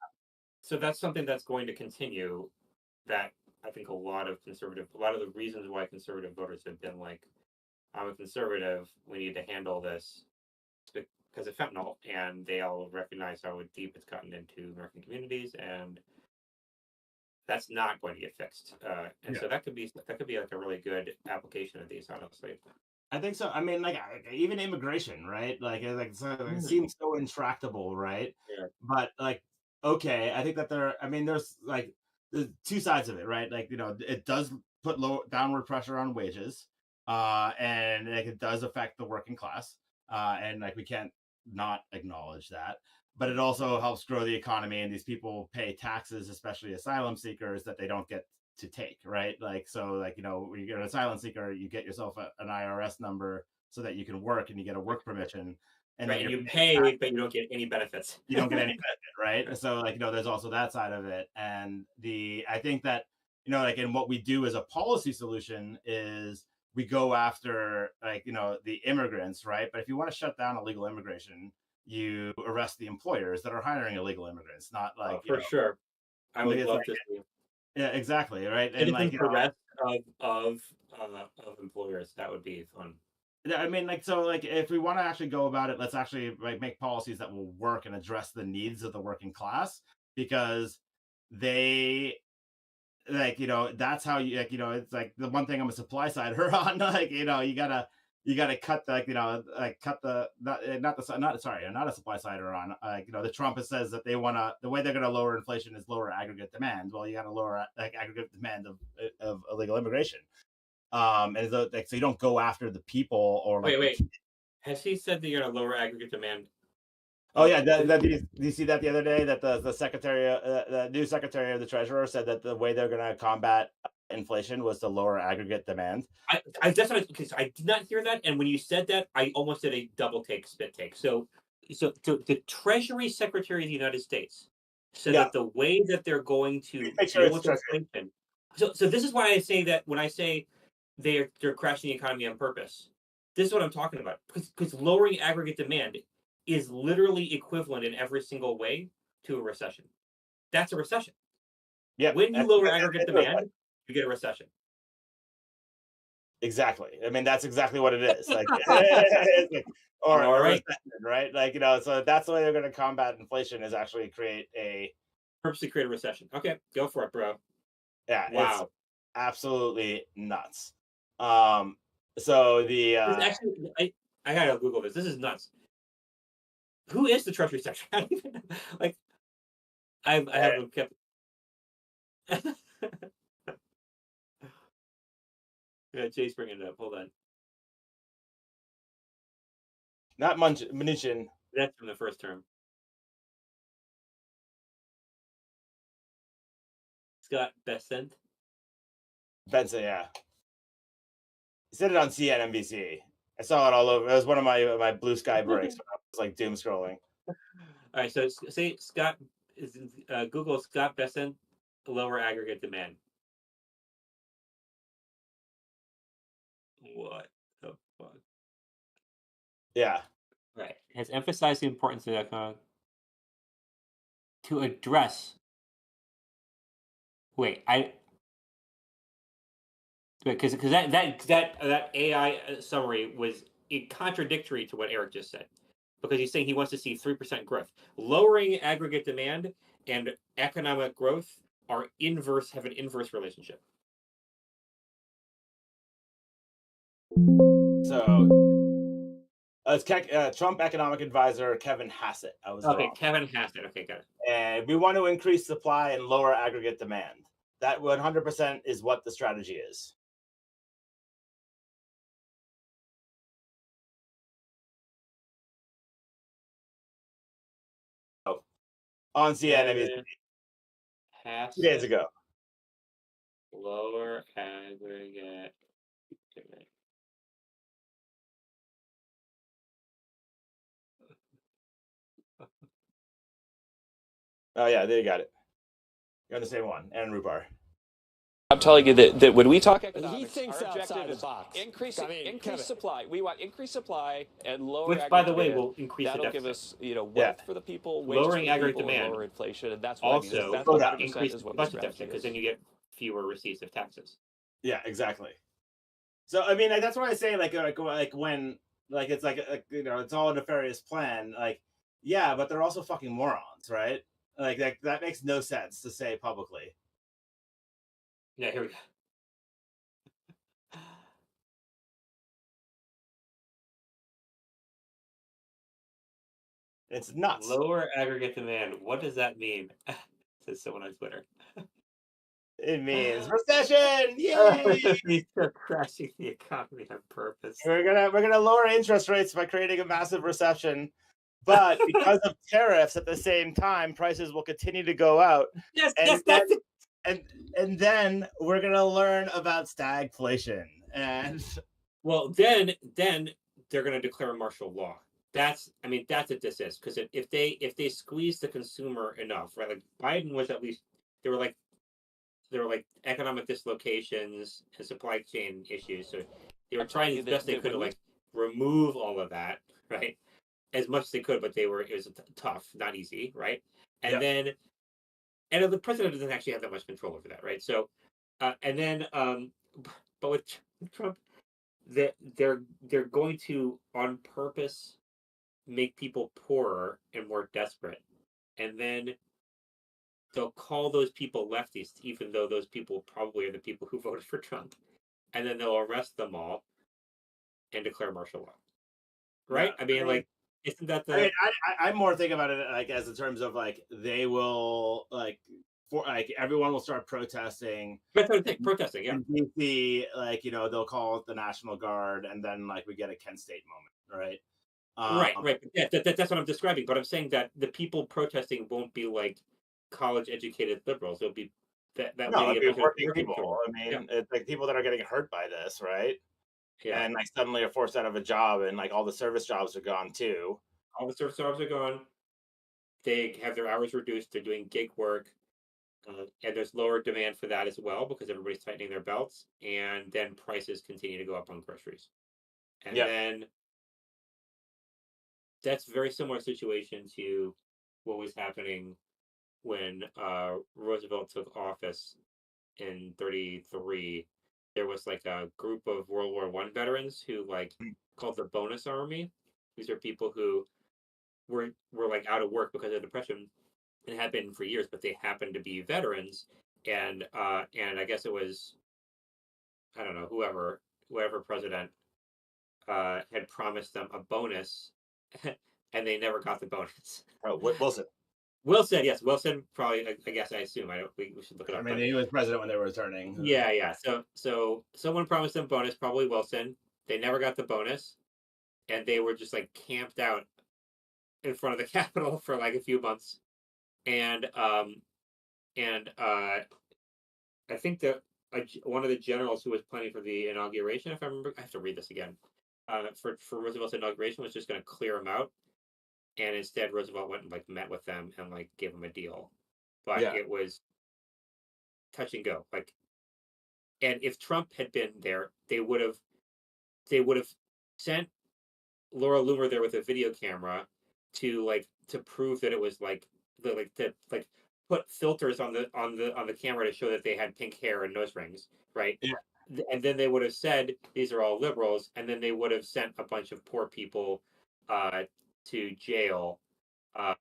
So that's something that's going to continue. That I think a lot of the reasons why conservative voters have been like, I'm a conservative. We need to handle this because of fentanyl, and they all recognize how deep it's gotten into American communities, and that's not going to get fixed. And Yeah. so that could be like a really good application of these, honestly. I think so. I mean, like even immigration, right? It Mm. seems so intractable, right? Yeah. But like, okay, I think that I mean, there's two sides of it, right? Like, it does put low downward pressure on wages, and like it does affect the working class, and like we can't not acknowledge that. But it also helps grow the economy, and these people pay taxes, especially asylum seekers, that they don't get to take, right? Like, so like, when you get an asylum seeker, you get yourself an IRS number so that you can work and you get a work permission, and then right, and you're you pay, but you don't get any benefits. you don't get any benefit, right? So like, there's also that side of it. And I think that, like, and what we do as a policy solution is we go after, like, the immigrants, right? But if you want to shut down illegal immigration, you arrest the employers that are hiring illegal immigrants, not like, For sure. I would love like, to see yeah, exactly, right? And like, citizens arrest of employers. That would be fun. I mean, like, so like, if we want to actually go about it, let's actually like make policies that will work and address the needs of the working class, because they, like, that's how you, like, it's like the one thing I'm a supply sider on, like, you gotta cut the, like, like cut the, not a supply sider on, like, the Trump says that the way they're gonna lower inflation is lower aggregate demand. Well, you gotta lower like aggregate demand of illegal immigration. And so, like, so you don't go after the people, or like, Wait. Has he said that you're going to lower aggregate demand? Oh yeah, did you see that the other day, that the secretary, the new secretary of the treasurer, said that the way they're going to combat inflation was to lower aggregate demand. That's what I did not hear that, and when you said that, I almost did a double take, spit take. So the Treasury Secretary of the United States said that the way that they're going to Make sure deal it's with inflation. So this is why I say that when I say they're crashing the economy on purpose. This is what I'm talking about, because lowering aggregate demand is literally equivalent in every single way to a recession. That's a recession. Yeah. When you lower aggregate demand, you get a recession. Exactly. I mean, that's exactly what it is. Like, like, or All a right. recession, right? Like, so that's the way they're going to combat inflation, is actually create Purposely create a recession. Okay, go for it, bro. Yeah. Wow. It's absolutely nuts. So the This actually, I gotta Google this. This is nuts. Who is the Treasury Secretary? I don't even know. Like, I haven't kept. Yeah, Jay's bringing it up. Hold on. not Mnuchin. That's from the first term. Scott Bessent. Benson, yeah. He said it on CNBC. I saw it all over. It was one of my blue sky breaks when I was like doom scrolling. All right, so say Scott is Google Scott Bessent lower aggregate demand. What the fuck? Yeah. Right. Has emphasized the importance of that to address. Wait, because that AI summary was contradictory to what Erik just said, because he's saying he wants to see 3% growth. Lowering aggregate demand and economic growth have an inverse relationship. So it's Trump economic advisor Kevin Hassett. I was wrong. Kevin Hassett. Okay, got it. And we want to increase supply and lower aggregate demand. That 100% is what the strategy is. Oh, on CNN 2 days ago. Lower aggregate demand. Oh yeah, there you got it. You're on the same one, Aaron Rupar. I'm telling you that when we talk economics, he thinks our objective outside the is box. increase Kevin. supply. We want increased supply and lower Which, aggregate by the way, demand. will increase the That'll deficit. give us, wealth for the people, wages lowering for the aggregate people, demand, and lower inflation, and that's what also I mean. That's will 100% increase is what budget deficit, because then you get fewer receipts of taxes. Yeah, exactly. So I mean, like, that's why I say like when like it's like it's all a nefarious plan. Like, yeah, but they're also fucking morons, right? Like that makes no sense to say publicly. Yeah, here we go. It's nuts. Lower aggregate demand. What does that mean? Says someone on Twitter. It means recession. Yay! They're crashing the economy on purpose. We're gonna lower interest rates by creating a massive recession, but because of tariffs at the same time, prices will continue to go out. Yes, and then we're gonna learn about stagflation. And well, then they're going to declare martial law. That's what this is, because if they squeeze the consumer enough, right? Like Biden was at least there were like economic dislocations and supply chain issues, so they were trying as best they could to like remove all of that, right? As much as they could, but it was tough, not easy, right? And then the president doesn't actually have that much control over that, right? So, and then but with Trump, they're going to on purpose make people poorer and more desperate, and then they'll call those people leftists, even though those people probably are the people who voted for Trump, and then they'll arrest them all and declare martial law. Right? Like, isn't that the? I'm more thinking about it like as in terms of like they will like everyone will start protesting. That's what I think. Protesting, yeah. In DC, like they'll call it the National Guard, and then like we get a Kent State moment, right? Right. Yeah, that's what I'm describing. But I'm saying that the people protesting won't be like college-educated liberals. It'll be that no, it'll be working people. It's like people that are getting hurt by this, right? Yeah. And like suddenly are forced out of a job, and like all the service jobs are gone too. All the service jobs are gone. They have their hours reduced. They're doing gig work. And there's lower demand for that as well because everybody's tightening their belts, and then prices continue to go up on groceries. And then that's a very similar situation to what was happening when Roosevelt took office in 1933. There was like a group of World War I veterans who like called the bonus army. These are people who were like out of work because of depression and had been for years, but they happened to be veterans, and I guess it was, I don't know, whoever president had promised them a bonus, and they never got the bonus. Oh, Wilson. Wilson, yes, Wilson. Probably, I guess. I assume. I don't. We should look it up. He was president when they were returning. Yeah. So someone promised them bonus, probably Wilson. They never got the bonus, and they were just like camped out in front of the Capitol for like a few months. And I think that one of the generals who was planning for the inauguration, if I remember, I have to read this again. For Roosevelt's inauguration, was just going to clear him out, and instead Roosevelt went and like met with them and like gave them a deal, but it was touch and go. Like, and if Trump had been there, they would have sent Laura Loomer there with a video camera to prove that it was like to put filters on the camera to show that they had pink hair and nose rings, right? Yeah. And then they would have said these are all liberals, and then they would have sent a bunch of poor people to jail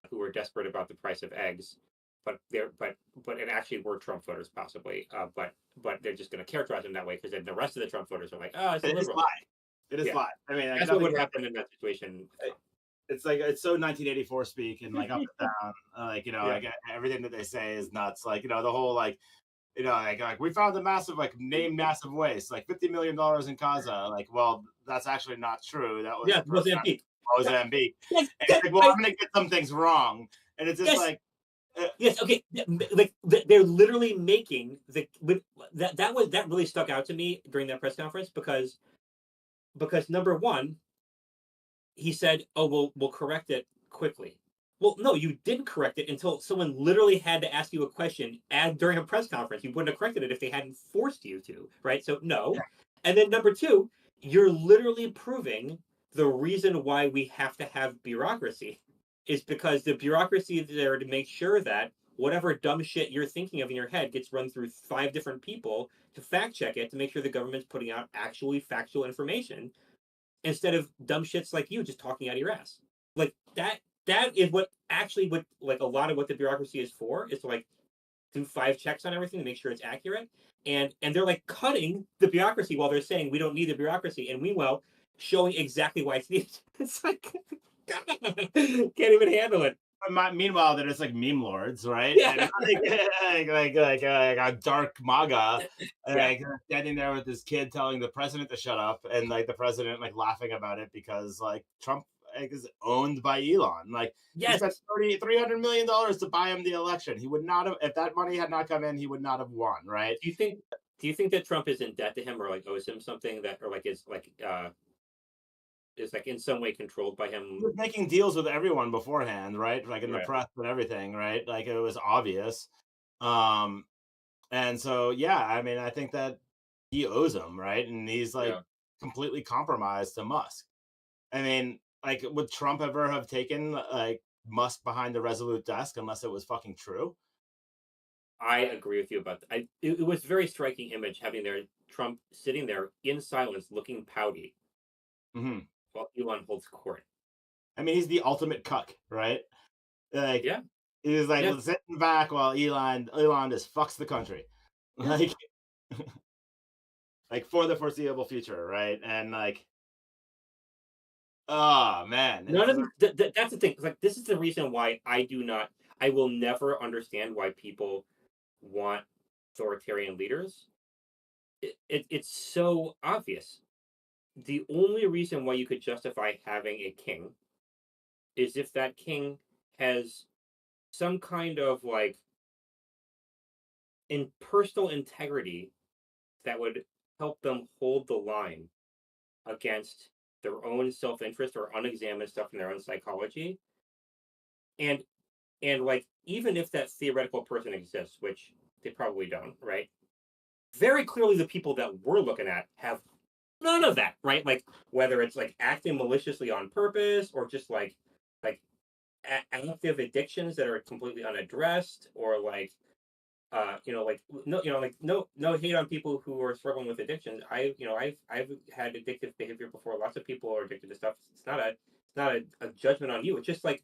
who were desperate about the price of eggs, but it actually were Trump voters possibly, but they're just going to characterize them that way because then the rest of the Trump voters are like, oh, it's a liberal. It is fine. I mean, that's what would happen in that situation. It's like it's so 1984 speak and like up and down, like like everything that they say is nuts. Like the whole like like we found the massive massive waste, like $50 million in Gaza. Like, well, that's actually not true. That was Mozambique. Mozambique. Yes, like, well, I'm gonna get some things wrong, and it's just like. Yes. Okay. Like they're literally making that really stuck out to me during that press conference because number one, he said, "Oh, we'll correct it quickly." Well, no, you didn't correct it until someone literally had to ask you a question during a press conference. You wouldn't have corrected it if they hadn't forced you to, right? So no. And then number two, you're literally proving the reason why we have to have bureaucracy is because the bureaucracy is there to make sure that whatever dumb shit you're thinking of in your head gets run through 5 different people to fact check it, to make sure the government's putting out actually factual information instead of dumb shits like you just talking out of your ass. Like that is what like a lot of what the bureaucracy is for, is to like do 5 checks on everything to make sure it's accurate. And they're like cutting the bureaucracy while they're saying we don't need the bureaucracy, and meanwhile showing exactly why it's needed. It's like can't even handle it. Meanwhile, they're just like meme lords, right? Yeah. And like a dark MAGA, like standing there with this kid telling the president to shut up, and like the president like laughing about it because like Trump is owned by Elon. Like, he spent $300 million to buy him the election. He would not have, if that money had not come in, he would not have won, right? Do you think that Trump is in debt to him, or like owes him something, that, or like is like in some way controlled by him? He was making deals with everyone beforehand, right? Like in the Right. press and everything, right? Like, it was obvious. And so, yeah, I mean, I think that he owes him, right? And he's like completely compromised to Musk. I mean, like, would Trump ever have taken like Musk behind the Resolute desk unless it was fucking true? I agree with you about that. It was a very striking image having Trump sitting there in silence, looking pouty, while Elon holds court. I mean, he's the ultimate cuck, right? Like, Yeah, he's like sitting back while Elon just fucks the country, like, like for the foreseeable future, right? And like, oh man, none of that's the thing. Like, this is the reason why I will never understand why people want authoritarian leaders. It's so obvious. The only reason why you could justify having a king is if that king has some kind of like in personal integrity that would help them hold the line against their own self-interest or unexamined stuff in their own psychology. And like, even if that theoretical person exists, which they probably don't, right? Very clearly the people that we're looking at have none of that, right? Like, whether it's like acting maliciously on purpose, or just like active addictions that are completely unaddressed, or like like no hate on people who are struggling with addictions. I've had addictive behavior before. Lots of people are addicted to stuff. It's not a judgment on you. It's just like,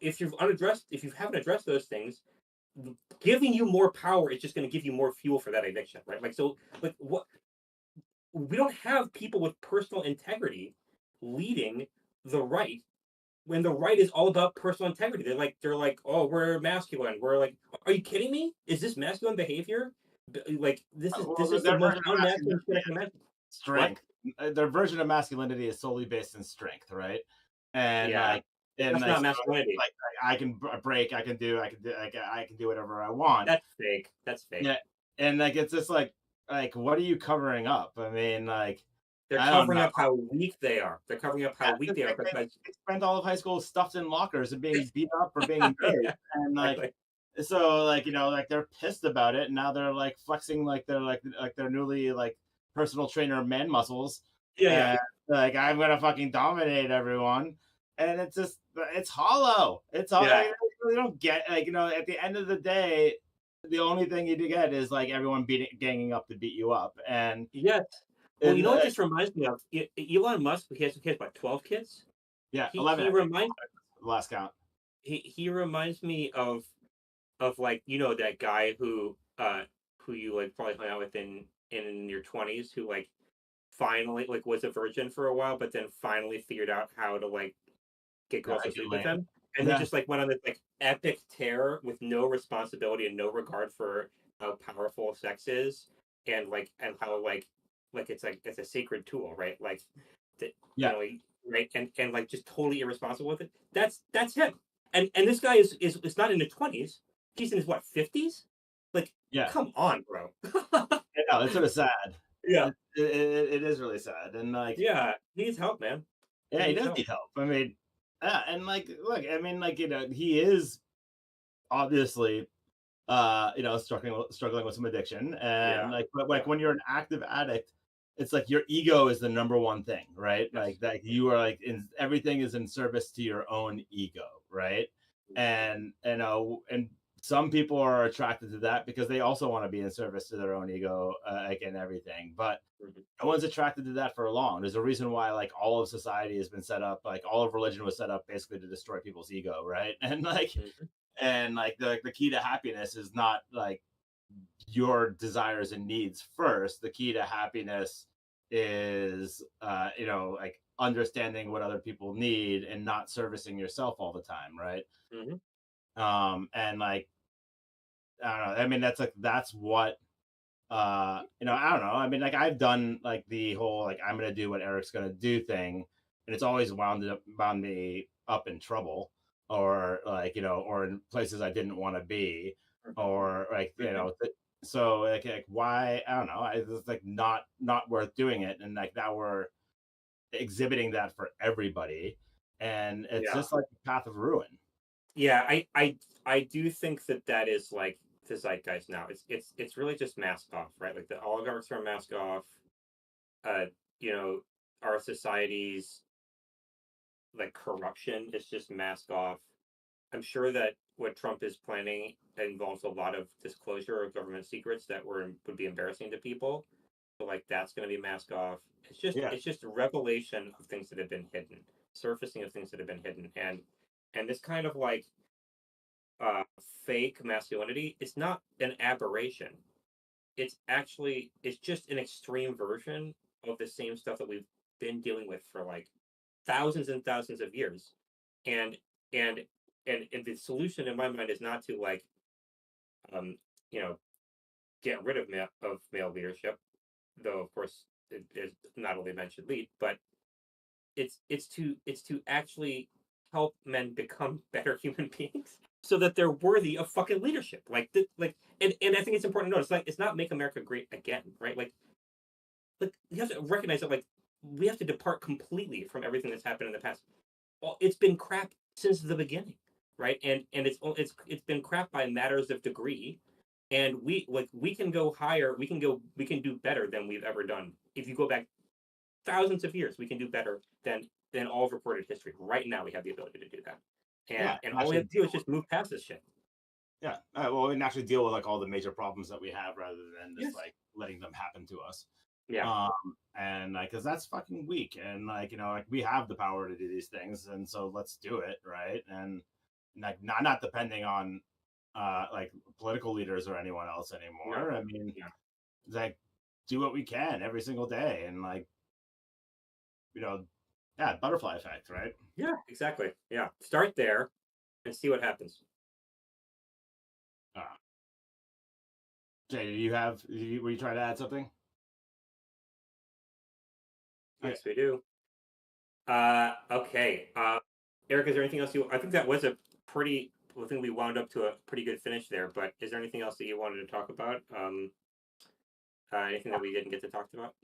if you haven't addressed those things, giving you more power is just going to give you more fuel for that addiction, right? Like, so, like, what, we don't have people with personal integrity leading the right, when the right is all about personal integrity. They're like, oh, we're masculine. We're like, are you kidding me? Is this masculine behavior? Like, this is the most unmasculine shit I can imagine. Strength. Their version of masculinity is solely based in strength, right? And like, that's not masculinity. Like, I can break. I can do whatever I want. That's fake. Yeah, and like, it's just like what are you covering up? I mean, like, they're covering up how weak they are. They're covering up how weak they are because they spent all of high school stuffed in lockers and being beat up for being gay, and like. So like, like, they're pissed about it, and now they're like flexing like they're newly like personal trainer man muscles. Like, I'm gonna fucking dominate everyone, and it's hollow. It's hollow. You really don't get, like, at the end of the day, the only thing you get is like everyone ganging up to beat you up. And yes. Well, what this reminds me of? Elon Musk. He has what, 12 kids? Yeah, 11. He reminds last count. He reminds me of like, that guy who you like probably hung out with in your 20s, who like finally like was a virgin for a while, but then finally figured out how to like get girls to sleep with him, and he just like went on this like epic tear with no responsibility and no regard for how powerful sex is, and how like it's a sacred tool, right? Like, right, and like just totally irresponsible with it. That's him. And this guy is not in the 20s. He's in his 50s. Like, come on, bro. I know, it's sort of sad. Yeah, it is really sad, and like, he needs help, man. He does need help. I mean, and like, look, I mean, like, he is obviously, struggling with some addiction, and like when you're an active addict, it's like your ego is the number one thing, right? Yes. Like, that you are like, everything is in service to your own ego, right? And some people are attracted to that because they also want to be in service to their own ego, and everything. But no one's attracted to that for long. There's a reason why, like, all of society has been set up, like all of religion was set up basically to destroy people's ego, right? And like, and like the key to happiness is not like your desires and needs first. The key to happiness is, like, understanding what other people need and not servicing yourself all the time, right? And like, I don't know. I mean, that's what, I don't know. I mean, like, I've done like the whole, like, I'm going to do what Eric's going to do thing. and it's always wound me up in trouble, or like, or in places I didn't want to be, or like, so like why, I don't know, it's like not worth doing it, and like now we're exhibiting that for everybody, and it's Yeah. just like the path of ruin. Yeah, I do think that is like the zeitgeist now. It's really just mask off, right? Like the oligarchs are mask off. Uh, you know, our society's like corruption is just mask off. I'm sure that what Trump is planning involves a lot of disclosure of government secrets that would be embarrassing to people. So like that's going to be mask off. Yeah. It's just a revelation of things that have been hidden, surfacing of things that have been hidden, and this kind of like uh, fake masculinity is not an aberration. It's just an extreme version of the same stuff that we've been dealing with for like thousands and thousands of years, and and and the solution in my mind is not to like um you know get rid of male leadership, though of course there's not only men should lead, but it's to actually help men become better human beings so that they're worthy of fucking leadership. And I think it's important to notice like it's not make America great again, right? Like you have to recognize that like we have to depart completely from everything that's happened in the past. Well, it's been crap since the beginning, right? And it's been crap by matters of degree, and we can go higher, we can do better than we've ever done. If you go back thousands of years, we can do better than all of recorded history. Right now, we have the ability to do that, Yeah, and and all we actually have to do is just move past this shit. Yeah, well, and actually deal with like all the major problems that we have rather than just Yes. like letting them happen to us. Yeah. And like, cause that's fucking weak. And like, like we have the power to do these things, and so let's do it, right? And like not depending on like political leaders or anyone else No. anymore. I mean, Yeah. like do what we can every single day, and like, you know, yeah, butterfly effect, right? Yeah. Exactly. Yeah. Start there and see what happens. Uh, Jay, were you trying to add something? Yes, we do. Okay. Eric, is there anything else I think that was a pretty. I think we wound up to a pretty good finish there. But is there anything else that you wanted to talk about? Anything that we didn't get to talk about?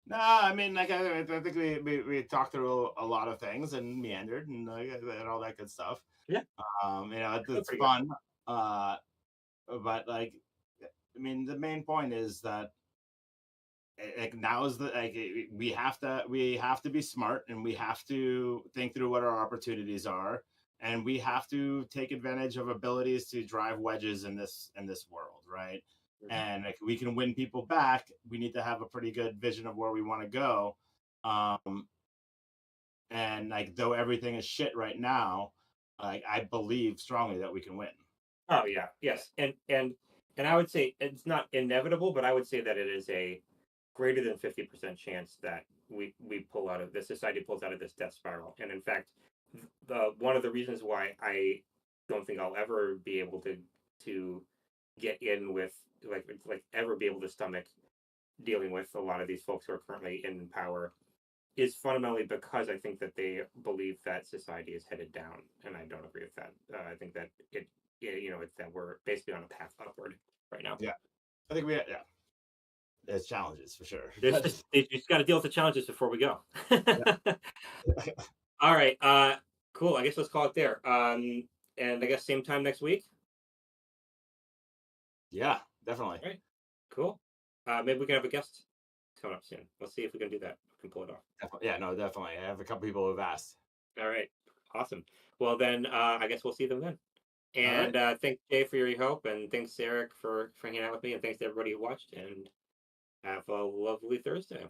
No, I mean, like I think we talked through a lot of things and meandered and all that good stuff. Yeah. It's fun. Uh, but like, I mean, the main point is that like now is the like we have to be smart, and we have to think through what our opportunities are, and we have to take advantage of abilities to drive wedges in this world, right? Mm-hmm. And like we can win people back. We need to have a pretty good vision of where we want to go. And like though everything is shit right now, like I believe strongly that we can win. Oh yeah, yes, and I would say it's not inevitable, but I would say that it is a greater than 50% chance that we pull out of the society pulls out of this death spiral. And in fact, the one of the reasons why I don't think I'll ever be able to get in with like ever be able to stomach dealing with a lot of these folks who are currently in power is fundamentally because I think that they believe that society is headed down, and I don't agree with that. I think that it's that we're basically on a path upward right now. Yeah, I think there's challenges for sure. You just got to deal with the challenges before we go. Yeah. All right, cool. I guess let's call it there. And I guess same time next week. Yeah, definitely. All right, cool. Maybe we can have a guest coming up soon. Let's see if we can do that. We can pull it off. Yeah, no, definitely. I have a couple people who've asked. All right, awesome. Well, then I guess we'll see them then. And right. Thanks, Jay, for your help, and thanks, Erik, for hanging out with me, and thanks to everybody who watched. And have a lovely Thursday.